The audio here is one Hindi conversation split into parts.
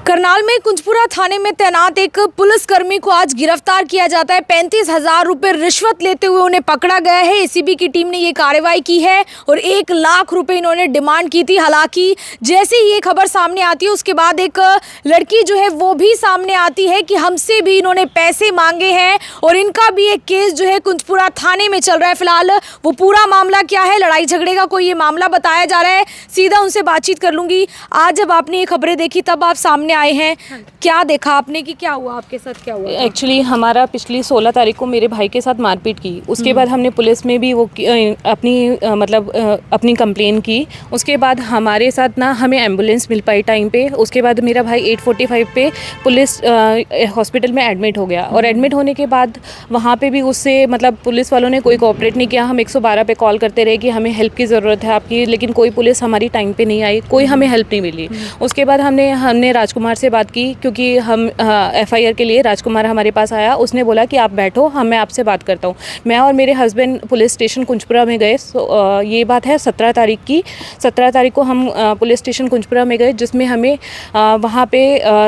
करनाल में कुंजपुरा थाने में तैनात एक पुलिसकर्मी को आज गिरफ्तार किया जाता है। 35,000 रुपए रिश्वत लेते हुए उन्हें पकड़ा गया है। एसीबी की टीम ने ये कार्रवाई की है और 1 लाख रुपए इन्होंने डिमांड की थी। हालांकि जैसे ही ये खबर सामने आती है उसके बाद एक लड़की जो है वो भी सामने आती है कि हमसे भी इन्होंने पैसे मांगे हैं और इनका भी एक केस जो है कुंजपुरा थाने में चल रहा है। फिलहाल वो पूरा मामला क्या है, लड़ाई झगड़े का कोई ये मामला बताया जा रहा है। सीधा उनसे बातचीत कर लूंगी। आज जब आपने ये खबरें देखी तब आप सामने आए हैं, क्या देखा आपने कि क्या हुआ आपके साथ, क्या हुआ? एक्चुअली हमारा पिछली 16 तारीख को मेरे भाई के साथ मारपीट की। उसके बाद हमने पुलिस में भी वो अपनी कंप्लेन की। उसके बाद हमारे साथ ना हमें एम्बुलेंस मिल पाई टाइम पे। उसके बाद मेरा भाई 8:45 पे पुलिस हॉस्पिटल में एडमिट हो गया और एडमिट होने के बाद वहाँ पे भी उससे पुलिस वालों ने कोई कोऑपरेट नहीं किया। हम 112 पे कॉल करते रहे कि हमें हेल्प की ज़रूरत है आपकी, लेकिन कोई पुलिस हमारी टाइम पे नहीं आई, कोई हमें हेल्प नहीं मिली। उसके बाद हमने राजकुमार से बात की, क्योंकि हम FIR के लिए राजकुमार हमारे पास आया। उसने बोला कि आप बैठो, मैं आपसे बात करता हूँ। मैं और मेरे हस्बैंड पुलिस स्टेशन कुंजपुरा में गए। ये बात है 17 तारीख की। 17 तारीख को हम पुलिस स्टेशन कुंजपुरा में गए, जिसमें हमें वहाँ पे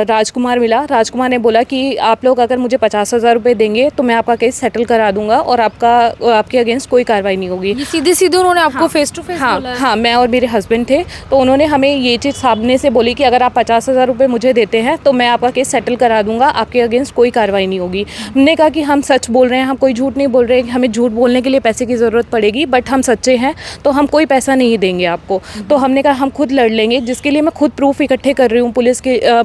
राजकुमार मिला। राजकुमार ने बोला कि आप लोग अगर मुझे 50,000 रुपये देंगे तो मैं आपका केस सेटल करा दूंगा और आपके अगेंस्ट कोई कार्रवाई नहीं होगी। सीधे सीधे उन्होंने आपको फेस टू फेस बोला है? हाँ, मैं और मेरे हस्बैंड थे, तो उन्होंने हमें ये चीज़ सामने से बोली कि अगर आप 50,000 रुपये मुझे देते हैं तो मैं आपका केस सेटल करा दूंगा, आपके अगेंस्ट कोई कार्रवाई नहीं होगी। हमने कहा कि हम सच बोल रहे हैं, हम कोई झूठ नहीं बोल रहे हैं। हमें झूठ बोलने के लिए पैसे की ज़रूरत पड़ेगी, बट हम सच्चे हैं तो हम कोई पैसा नहीं देंगे आपको। तो हमने कहा हम खुद लड़ लेंगे, जिसके लिए मैं खुद प्रूफ इकट्ठे कर रही हूँ।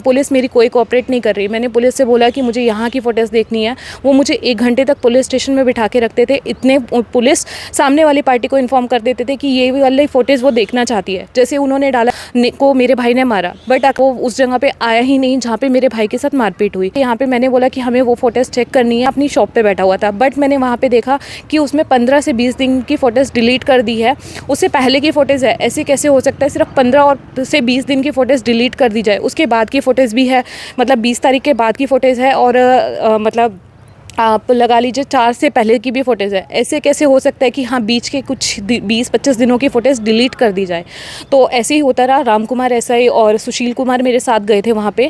पुलिस मेरी कोई कोऑपरेट नहीं कर रही। मैंने पुलिस से बोला कि मुझे यहाँ की फुटेज देखनी है। वो मुझे 1 घंटे तक पुलिस स्टेशन में बिठा के रखते थे। इतने पुलिस सामने वाली पार्टी को इन्फॉर्म कर देते थे कि ये वाली फुटेज वो देखना चाहती है। जैसे उन्होंने डाला को मेरे भाई ने मारा, बट वो उस जगह पे आया ही नहीं जहाँ पे मेरे भाई के साथ मारपीट हुई। यहाँ पे मैंने बोला कि हमें वो फोटोज चेक करनी है। अपनी शॉप पे बैठा हुआ था, बट मैंने वहाँ पे देखा कि उसमें 15 से 20 दिन की फोटोज डिलीट कर दी है। उससे पहले की फोटोज है। ऐसे कैसे हो सकता है सिर्फ 15 से 20 दिन की फोटोज डिलीट कर दी जाए? उसके बाद की फोटोज भी है, 20 तारीख के बाद की फोटोज है और आप लगा लीजिए 4 से पहले की भी फोटोज़ है। ऐसे कैसे हो सकता है कि हाँ बीच के कुछ 20-25 दिनों की फ़ोटोज़ डिलीट कर दी जाए? तो ऐसे ही होता रहा। रामकुमार SI और सुशील कुमार मेरे साथ गए थे वहाँ पे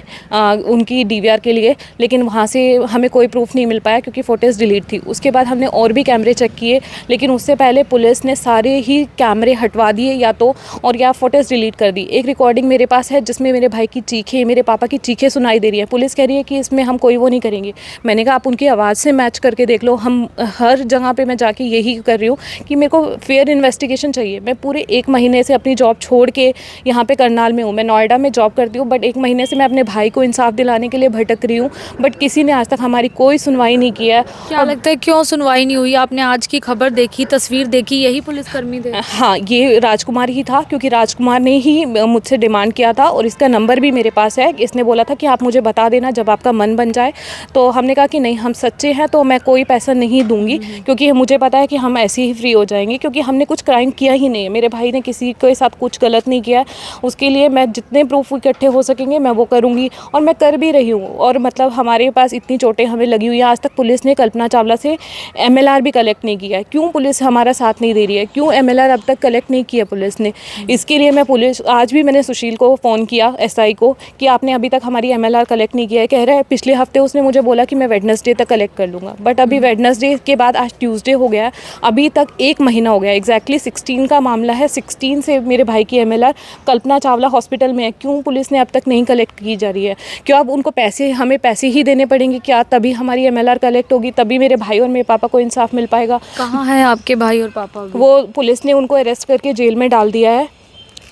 उनकी DVR के लिए, लेकिन वहाँ से हमें कोई प्रूफ नहीं मिल पाया क्योंकि फ़ोटोज़ डिलीट थी। उसके बाद हमने और भी कैमरे चेक किए, लेकिन उससे पहले पुलिस ने सारे ही कैमरे हटवा दिए या फ़ोटोज़ डिलीट कर दी। एक रिकॉर्डिंग मेरे पास है जिसमें मेरे भाई की चीखें, मेरे पापा की चीखें सुनाई दे रही है। पुलिस कह रही है कि इसमें हम कोई वो नहीं करेंगे। मैंने कहा आप उनकी आवाज़ से मैच करके देख लो। हम हर जगह पे मैं जाके यही कर रही हूँ कि मेरे को फेयर इन्वेस्टिगेशन चाहिए। मैं पूरे 1 महीने से अपनी जॉब छोड़ के यहाँ पे करनाल में हूँ। मैं नोएडा में जॉब करती हूँ, बट 1 महीने से मैं अपने भाई को इंसाफ दिलाने के लिए भटक रही हूँ, बट किसी ने आज तक हमारी कोई सुनवाई नहीं किया है। क्या लगता है क्यों सुनवाई नहीं हुई? आपने आज की खबर देखी, तस्वीर देखी, यही पुलिसकर्मी थे? हाँ, ये राजकुमार ही था, क्योंकि राजकुमार ने ही मुझसे डिमांड किया था और इसका नंबर भी मेरे पास है। इसने बोला था कि आप मुझे बता देना जब आपका मन बन जाए। तो हमने कहा कि नहीं, हम सच्चे हैं तो मैं कोई पैसा नहीं दूंगी, क्योंकि मुझे पता है कि हम ऐसे ही फ्री हो जाएंगे, क्योंकि हमने कुछ क्राइम किया ही नहीं है। मेरे भाई ने किसी के साथ कुछ गलत नहीं किया है। उसके लिए मैं जितने प्रूफ इकट्ठे हो सकेंगे मैं वो करूँगी और मैं कर भी रही हूँ। और हमारे पास इतनी चोटें हमें लगी हुई है। आज तक पुलिस ने कल्पना चावला से MLR भी कलेक्ट नहीं किया है। क्यों पुलिस हमारा साथ नहीं दे रही है? क्यों MLR अब तक कलेक्ट नहीं किया पुलिस ने? इसके लिए मैं आज भी मैंने सुशील को फ़ोन किया, SI को, कि आपने अभी तक हमारी MLR कलेक्ट नहीं किया है। कह रहा है पिछले हफ्ते उसने मुझे बोला कि मैं वेडनेसडे तक कलेक्ट कर लूँगा, बट अभी वेडनेसडे के बाद आज ट्यूसडे हो गया है, अभी तक 1 महीना हो गया। एग्जैक्टली 16 का मामला है। 16 से मेरे भाई की MLR कल्पना चावला हॉस्पिटल में है। क्यों पुलिस ने अब तक नहीं कलेक्ट की जा रही है? क्यों अब उनको हमें पैसे ही देने पड़ेंगे क्या? तभी हमारी MLR कलेक्ट होगी, तभी मेरे भाई और मेरे पापा को इंसाफ मिल पाएगा। कहाँ है आपके भाई और पापा? वो पुलिस ने उनको अरेस्ट करके जेल में डाल दिया है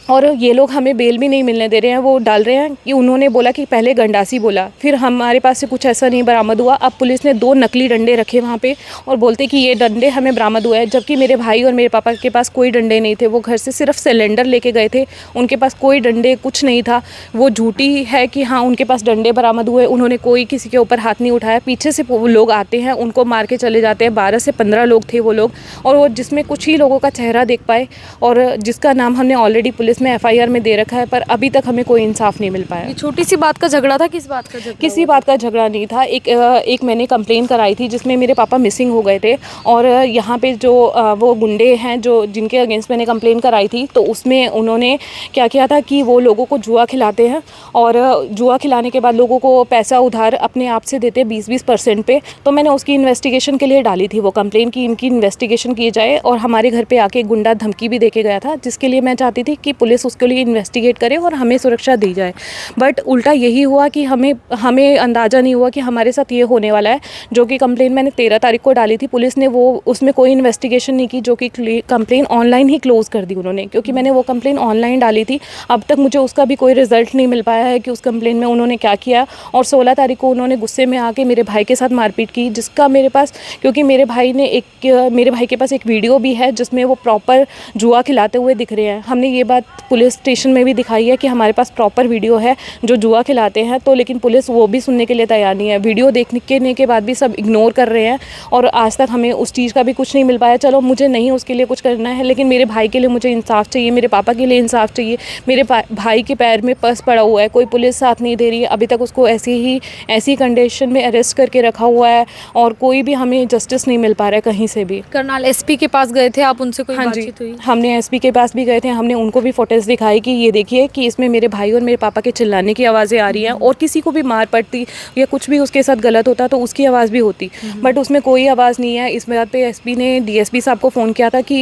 और ये लोग हमें बेल भी नहीं मिलने दे रहे हैं। वो डाल रहे हैं कि उन्होंने बोला कि पहले गंडासी बोला, फिर हमारे पास से कुछ ऐसा नहीं बरामद हुआ। अब पुलिस ने 2 नकली डंडे रखे वहाँ पे और बोलते कि ये डंडे हमें बरामद हुए हैं, जबकि मेरे भाई और मेरे पापा के पास कोई डंडे नहीं थे। वो घर से सिर्फ सिलेंडर लेके गए थे, उनके पास कोई डंडे कुछ नहीं था। वो झूठी है कि हाँ उनके पास डंडे बरामद हुए, उन्होंने कोई किसी के ऊपर हाथ नहीं उठाया। पीछे से लोग आते हैं, उनको मार के चले जाते हैं। 12 से 15 लोग थे वो लोग, और वो जिसमें कुछ ही लोगों का चेहरा देख पाए और जिसका नाम हमने ऑलरेडी पुलिस इसमें FIR में दे रखा है, पर अभी तक हमें कोई इंसाफ नहीं मिल पाया। ये छोटी सी बात का झगड़ा था, किस बात का झगड़ा? किसी बात का झगड़ा नहीं था। एक मैंने कंप्लेन कराई थी जिसमें मेरे पापा मिसिंग हो गए थे, और यहाँ पे जो वो गुंडे हैं जो जिनके अगेंस्ट मैंने कंप्लेन कराई थी, तो उसमें उन्होंने क्या किया था कि वो लोगों को जुआ खिलाते हैं, और जुआ खिलाने के बाद लोगों को पैसा उधार अपने आप से देते 20% पे। तो मैंने उसकी इन्वेस्टिगेशन के लिए डाली थी वो कंप्लेन की इनकी इन्वेस्टिगेशन की जाए, और हमारे घर पे आके गुंडा धमकी भी देके गया था, जिसके लिए मैं चाहती थी कि पुलिस उसके लिए इन्वेस्टिगेट करे और हमें सुरक्षा दी जाए। बट उल्टा यही हुआ कि हमें अंदाज़ा नहीं हुआ कि हमारे साथ ये होने वाला है। जो कि कंप्लेन मैंने 13 तारीख को डाली थी, पुलिस ने वो उसमें कोई इन्वेस्टिगेशन नहीं की, जो कि कंप्लेन ऑनलाइन ही क्लोज़ कर दी उन्होंने, क्योंकि मैंने वो कंप्लेन ऑनलाइन डाली थी। अब तक मुझे उसका भी कोई रिजल्ट नहीं मिल पाया है कि उस कंप्लेन में उन्होंने क्या किया। और 16 तारीख को उन्होंने गुस्से में आके मेरे भाई के साथ मारपीट की, जिसका मेरे पास, क्योंकि मेरे भाई के पास एक वीडियो भी है जिसमें वो प्रॉपर जुआ खिलाते हुए दिख रहे हैं। हमने ये बात पुलिस स्टेशन में भी दिखाई है कि हमारे पास प्रॉपर वीडियो है जो जुआ खिलाते हैं, तो लेकिन पुलिस वो भी सुनने के लिए तैयार नहीं है। वीडियो देखने के बाद भी सब इग्नोर कर रहे हैं, और आज तक हमें उस चीज़ का भी कुछ नहीं मिल पाया। चलो, मुझे नहीं उसके लिए कुछ करना है, लेकिन मेरे भाई के लिए मुझे इंसाफ चाहिए, मेरे पापा के लिए इंसाफ चाहिए। मेरे भाई के पैर में पर्स पड़ा हुआ है, कोई पुलिस साथ नहीं दे रही है, अभी तक उसको ऐसी कंडीशन में अरेस्ट करके रखा हुआ है, और कोई भी हमें जस्टिस नहीं मिल पा रहा है कहीं से भी। करनाल SP के पास गए थे आप, उनसे कोई हाँ जी, बातचीत हुई? हमने SP के पास भी गए थे। हमने उनको भी फोटोज़ दिखाई कि ये देखिए कि इसमें मेरे भाई और मेरे पापा के चिल्लाने की आवाज़ें आ रही हैं, और किसी को भी मार पड़ती या कुछ भी उसके साथ गलत होता तो उसकी आवाज़ भी होती, बट उसमें कोई आवाज़ नहीं है। इस बात पे SP ने DSP साहब को फ़ोन किया था कि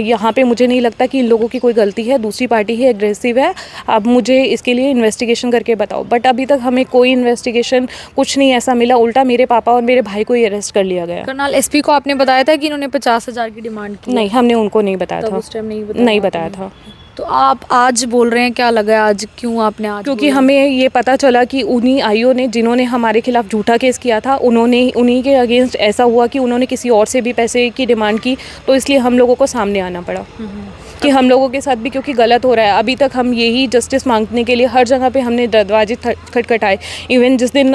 यहाँ पे मुझे नहीं लगता कि इन लोगों की कोई गलती है, दूसरी पार्टी ही एग्रेसिव है, अब मुझे इसके लिए इन्वेस्टिगेशन करके बताओ। बट अभी तक हमें कोई इन्वेस्टिगेशन कुछ नहीं ऐसा मिला, उल्टा मेरे पापा और मेरे भाई को ही अरेस्ट कर लिया गया। करनाल SP को आपने बताया था कि इन्होंने 50,000 की डिमांड की? नहीं, हमने उनको नहीं बताया तब था, उस टाइम नहीं बताया था। तो आप आज बोल रहे हैं, क्या लगा है आज, क्यों आपने आज क्योंकि बोला? हमें ये पता चला कि उन्हीं आईओ ने जिन्होंने हमारे खिलाफ झूठा केस किया था, उन्हीं के अगेंस्ट ऐसा हुआ कि उन्होंने किसी और से भी पैसे की डिमांड की, तो इसलिए हम लोगों को सामने आना पड़ा कि हम लोगों के साथ भी क्योंकि गलत हो रहा है। अभी तक हम यही जस्टिस मांगने के लिए हर जगह पे हमने दरवाजे खटखटाए। इवन जिस दिन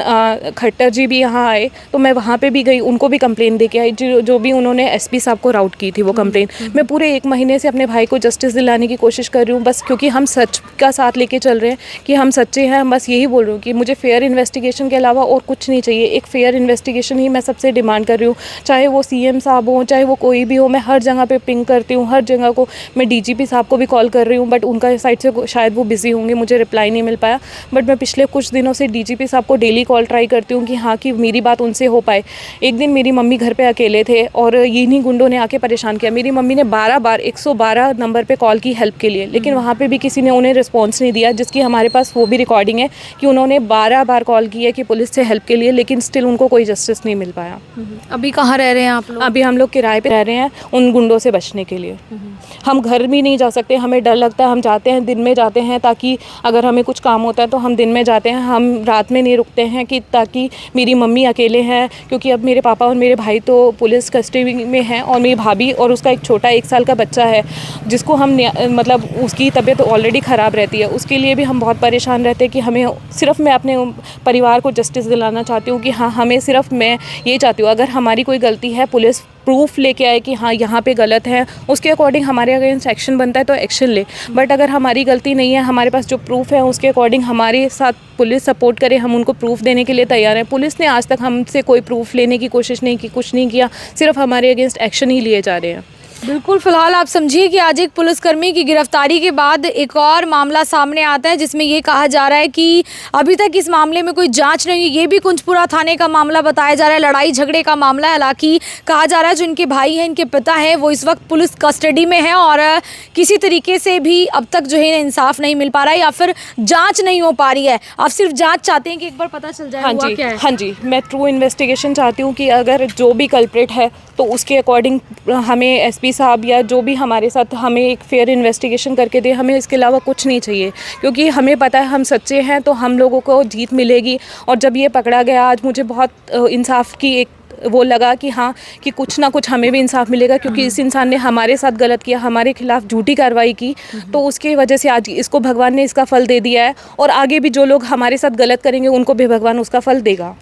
खट्टर जी भी यहाँ आए तो मैं वहाँ पे भी गई, उनको भी कंप्लेन दे के आई, जो भी उन्होंने SP साहब को राउट की थी वो कंप्लेन। मैं पूरे 1 महीने से अपने भाई को जस्टिस दिलाने की कोशिश कर रही हूँ, बस क्योंकि हम सच का साथ लेके चल रहे हैं कि हम सच्चे हैं। बस यही बोल रही हूँ कि मुझे फेयर इन्वेस्टिगेशन के अलावा और कुछ नहीं चाहिए। एक फेयर इन्वेस्टिगेशन ही मैं सबसे डिमांड कर रही हूँ, चाहे वो CM साहब हो, चाहे वो कोई भी हो। मैं हर जगह पे पिंग करती हूँ, हर जगह को। मैं DGP साहब को भी कॉल कर रही हूँ, बट उनका साइड से शायद वो बिज़ी होंगे, मुझे रिप्लाई नहीं मिल पाया। बट मैं पिछले कुछ दिनों से DGP साहब को डेली कॉल ट्राई करती हूँ कि हाँ, कि मेरी बात उनसे हो पाए। एक दिन मेरी मम्मी घर पे अकेले थे और इन्हीं गुंडों ने आके परेशान किया। मेरी मम्मी ने 12 बार 112 नंबर पे कॉल की हेल्प के लिए, लेकिन वहाँ पे भी किसी ने उन्हें रिस्पॉन्स नहीं दिया, जिसकी हमारे पास वो भी रिकॉर्डिंग है कि उन्होंने 12 बार कॉल की है कि पुलिस से हेल्प के लिए, लेकिन स्टिल उनको कोई जस्टिस नहीं मिल पाया। अभी कहाँ रह रहे हैं आप लोग? अभी हम लोग किराए पे रह रहे हैं उन गुंडों से बचने के लिए। हम घर भी नहीं जा सकते, हमें डर लगता है। हम जाते हैं, दिन में जाते हैं, ताकि अगर हमें कुछ काम होता है तो हम दिन में जाते हैं, हम रात में नहीं रुकते हैं कि ताकि मेरी मम्मी अकेले हैं, क्योंकि अब मेरे पापा और मेरे भाई तो पुलिस कस्टडी में हैं, और मेरी भाभी और उसका एक छोटा 1 साल का बच्चा है, जिसको हम मतलब उसकी तबीयत ऑलरेडी ख़राब रहती है। उसके लिए भी हम बहुत परेशान रहते हैं कि हमें सिर्फ, मैं अपने परिवार को जस्टिस दिलाना चाहती हूँ कि हाँ, हमें सिर्फ, मैं ये चाहती हूँ अगर हमारी कोई गलती है, पुलिस प्रूफ लेके आए कि हाँ यहाँ पे गलत है, उसके अकॉर्डिंग हमारे अगेंस्ट एक्शन बनता है तो एक्शन ले। बट अगर हमारी गलती नहीं है, हमारे पास जो प्रूफ है उसके अकॉर्डिंग हमारे साथ पुलिस सपोर्ट करे, हम उनको प्रूफ देने के लिए तैयार हैं। पुलिस ने आज तक हमसे कोई प्रूफ लेने की कोशिश नहीं की, कुछ नहीं किया, सिर्फ हमारे अगेंस्ट एक्शन ही लिए जा रहे हैं। बिल्कुल, फिलहाल आप समझिए कि आज एक पुलिसकर्मी की गिरफ्तारी के बाद एक और मामला सामने आता है, जिसमें ये कहा जा रहा है कि अभी तक इस मामले में कोई जांच नहीं हुई। ये भी कुंजपुरा थाने का मामला बताया जा रहा है, लड़ाई झगड़े का मामला है। हालांकि कहा जा रहा है जो इनके भाई हैं, इनके पिता हैं, वो इस वक्त पुलिस कस्टडी में हैं और किसी तरीके से भी अब तक जो है इंसाफ नहीं मिल पा रहा है या फिर जाँच नहीं हो पा रही है। आप सिर्फ जाँच चाहते हैं कि एक बार पता चल जाए हुआ क्या है? हाँ जी, मैं ट्रू इन्वेस्टिगेशन चाहती हूँ कि अगर जो भी कल्प्रिट है तो उसके अकॉर्डिंग हमें SP साहब या जो भी हमारे साथ, हमें एक फेयर इन्वेस्टिगेशन करके दे। हमें इसके अलावा कुछ नहीं चाहिए, क्योंकि हमें पता है हम सच्चे हैं तो हम लोगों को जीत मिलेगी। और जब ये पकड़ा गया आज, मुझे बहुत इंसाफ की एक वो लगा कि हाँ कि कुछ ना कुछ हमें भी इंसाफ मिलेगा, क्योंकि इस इंसान ने हमारे साथ गलत किया, हमारे खिलाफ झूठी कार्रवाई की, तो उसकी वजह से आज इसको भगवान ने इसका फल दे दिया है, और आगे भी जो लोग हमारे साथ गलत करेंगे उनको भी भगवान उसका फल देगा।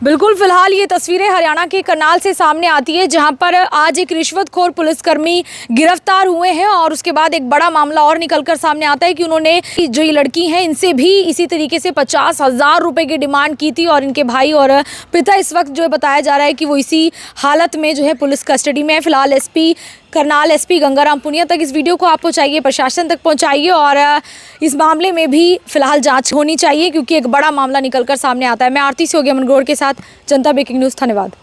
बिल्कुल, फिलहाल ये तस्वीरें हरियाणा के करनाल से सामने आती है, जहां पर आज एक रिश्वतखोर पुलिसकर्मी गिरफ्तार हुए हैं और उसके बाद एक बड़ा मामला और निकलकर सामने आता है कि उन्होंने जो ये लड़की हैं इनसे भी इसी तरीके से 50,000 रुपए की डिमांड की थी, और इनके भाई और पिता इस वक्त जो है बताया जा रहा है कि वो इसी हालत में जो है पुलिस कस्टडी में है। फिलहाल एसपी करनाल एसपी गंगाराम पुनिया तक इस वीडियो को आप पहुंचाइए, प्रशासन तक पहुंचाइए, और इस मामले में भी फिलहाल जांच होनी चाहिए, क्योंकि एक बड़ा मामला निकलकर सामने आता है। मैं आरती से होगी अमन गौड़ के साथ, जनता ब्रेकिंग न्यूज़, धन्यवाद।